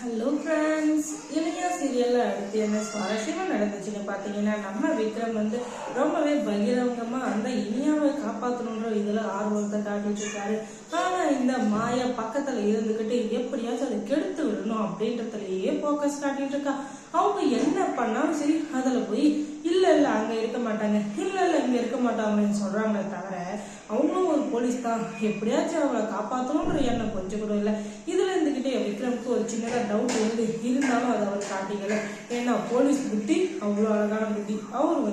Hello friends, இளையா சீரியலில் அடுத்து என்ன சுவாரஸ்யமாக நடந்துச்சுன்னு பார்த்தீங்கன்னா, நம்ம விக்ரம் ரொம்பவே பகிரங்கமாக அந்த இனியாவை காப்பாற்றணுன்ற இதில் ஆர்வத்தை காட்டிட்டு இருக்காரு. ஆனால் இந்த மாயா பக்கத்தில் இருந்துக்கிட்டு எப்படியாச்சும் அதை கெடுத்து விடணும் அப்படின்றதுலையே ஃபோக்கஸ் காட்டிட்டு இருக்கா. அவங்க என்ன பண்ணாலும் சரி அதில் போய் இல்லை அங்கே இருக்க மாட்டாங்க, இல்லை இங்கே இருக்க மாட்டாங்கன்னு சொல்கிறாங்களே தவிர அவங்களும் ஒரு போலீஸ் தான், எப்படியாச்சும் அவளை காப்பாற்றணுன்ற எண்ணம் கொஞ்சம் கூட இல்லை. இதில் இருந்துக்கிட்டே விக்ரமுக்கு ஒரு சின்னதாக டவுட் இருந்தாலும் அதை அவர் காட்டிக்கல. ஏன்னா போலீஸ் புத்தி அவ்வளோ அழகான புத்தி. அவர்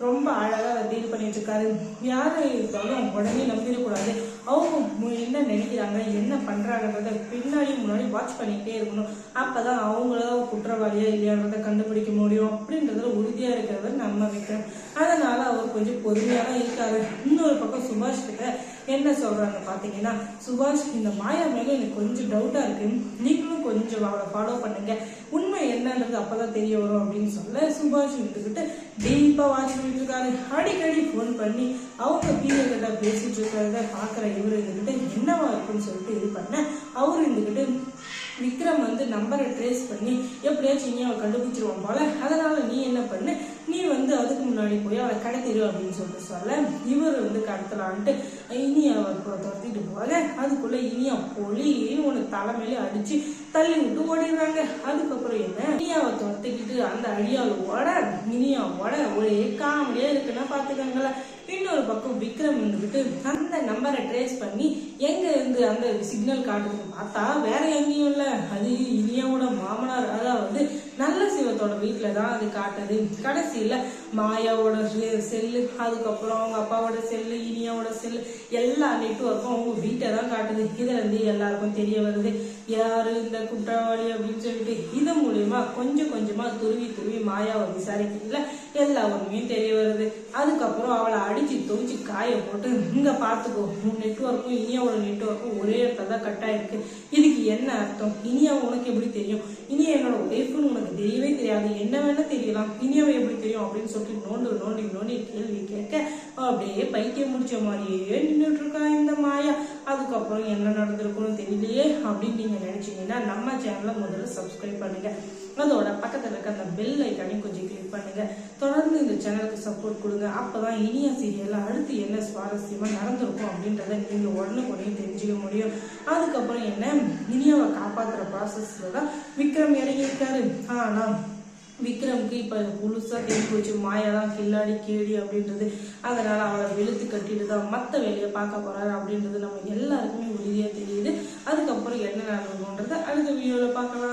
ரொம்ப அழகாக அதை டீல் பண்ணிட்டு இருக்காரு. யாரை இருந்தாலும் உடனே நம்பிடக்கூடாது. அவங்க என்ன நினைக்கிறாங்க, என்ன பண்றாங்கன்றத பின்னாடி முன்னாடி வாட்ச் பண்ணிக்கிட்டே இருக்கணும். அப்பதான் அவங்களதான் குற்றவாளியா இல்லையான்றத கண்டுபிடிக்க முடியும் அப்படின்றதுல உறுதியா இருக்கிறது நம்ம விக்ரம். அதனால அவர் கொஞ்சம் பொறுமையா தான் இருக்காரு. இன்னொரு பக்கம் சுபாஷ் கிட்ட என்ன சொல்றாங்க பாத்தீங்கன்னா, சுபாஷ் இந்த மாயா மேல எனக்கு கொஞ்சம் டவுட்டா இருக்கு, நீங்களும் கொஞ்சம் அவளை ஃபாலோ பண்ணுங்க, உண்மை என்னன்றது அப்பதான் தெரிய வரும் அப்படின்னு சொல்ல சுபாஷ் இருந்துகிட்டு டீப்பா வாட்ச் பண்ணிட்டு இருக்காரு. அடிக்கடி போன் பண்ணி அவங்க பிஏ கிட்ட பேசிட்டு இருக்கிறத பாக்குற இவரு இருந்துகிட்டு என்னவா இருக்குன்னு சொல்லிட்டு இது பண்ண அவரு இருந்துகிட்டு விக்ரம் நம்பரை ட்ரேஸ் பண்ணி எப்படியாச்சும் இனி அவளை கண்டுபிடிச்சிருவான் போல, அதனால நீ என்ன பண்ணு, நீ அதுக்கு முன்னாடி போய் அவளை கடத்திடு அப்படின்னு சொல்லிட்டு சொல்ல இவர் கடத்தலான்ட்டு இனி அவர் துரத்திட்டு போக அதுக்குள்ள இனியா பொலின்னு ஒன்று தலைமையில அடிச்சு தள்ளி விட்டு ஓடிடுறாங்க. அதுக்கப்புறம் என்ன இனியாவை துரத்திக்கிட்டு அந்த அடியாளோட இனியாவோட ஒரே காமெடியா இருக்குன்னா பாத்துக்காங்களா. இன்னொரு பக்கம் விக்ரம் அந்த நம்பரை ட்ரேஸ் பண்ணி எங்க இருந்து அந்த சிக்னல் காட்டுது பார்த்தா வேற எங்கேயும் இல்ல, அது இனியாவோட மாமனார் அதாவது நல்ல சிவத்தோட வீட்டுல தான் அது காட்டுது. கடைசியில மாயாவோட செல்லு, அதுக்கப்புறம் அவங்க அப்பாவோட செல்லு, இனியாவோட செல்லு, எல்லா நெட்வொர்க்கும் அவங்க வீட்டை தான் காட்டுது. இதுல இருந்து எல்லாருக்கும் தெரிய வருது யாரு இந்த குற்றவாளி அப்படின்னு சொல்லிட்டு. இது மூலியமா கொஞ்சம் கொஞ்சமா துருவி மாயாவை விசாரிக்கிறதுல எல்லா உண்மையும் தெரிய வருது. அதுக்கப்புறம் அவளை அடிச்சு துவச்சு காய போட்டு இங்க பாத்துக்கோ, உன் நெட்வொர்க்கும் இனியாவோட நெட்வொர்க்கும் ஒரே இடத்துல தான் கட் ஆயிருக்கு, இதுக்கு என்ன அர்த்தம், இனியா உனக்கு எப்படி தெரியும், இனியா என்னோட ஒய்ஃப்னு உனக்கு தெரியவே தெரியாது, என்ன வேணா தெரியலாம், இனியாவை எப்படி தெரியும் அப்படின்னு சொல்லிட்டு நோண்டி கேள்வி கேட்க அப்படியே பைத்தியம் முடிச்ச மாதிரியே நின்றுட்டு இருக்கா இந்த மாயா. அதுக்கப்புறம் என்ன நடந்திருக்குன்னு தெரியலையே அப்படின்னு நீங்க நினைச்சீங்கன்னா நம்ம சேனலை முதல்ல சப்ஸ்கிரைப் பண்ணுங்க, அதோட பக்கத்துல இருக்க அந்த பெல் ஐக்கானையும் கொஞ்சம் கிளிக் பண்ணுங்க. தொடர்ந்து இந்த சேனலுக்கு சப்போர்ட் கொடுங்க. அப்பதான் இனியா சீரியல்ல அடுத்து என்ன சுவாரஸ்யமா நடந்திருக்கும் அப்படின்றத நீங்க உடனே தெரிஞ்சுக்க முடியும். அதுக்கப்புறம் என்ன இனியாவை காப்பாத்துற ப்ராசஸ்ல தான் விக்ரம் இறங்கி இருக்காரு. ஆனா விக்ரமுக்கு இப்ப புதுசா தெரிஞ்சு போச்சு மாயாதான் கில்லாடி கேடி அப்படின்றது. அதனால அவளை வெளுத்து கட்டிட்டு தான் மற்ற வேலையை பார்க்க போறாரு அப்படின்றது நம்ம எல்லாருக்குமே உறுதியா தெரியுது. அதுக்கப்புறம் என்ன நடந்ததுன்றத அடுத்த வீடியோல பார்க்கலாம்.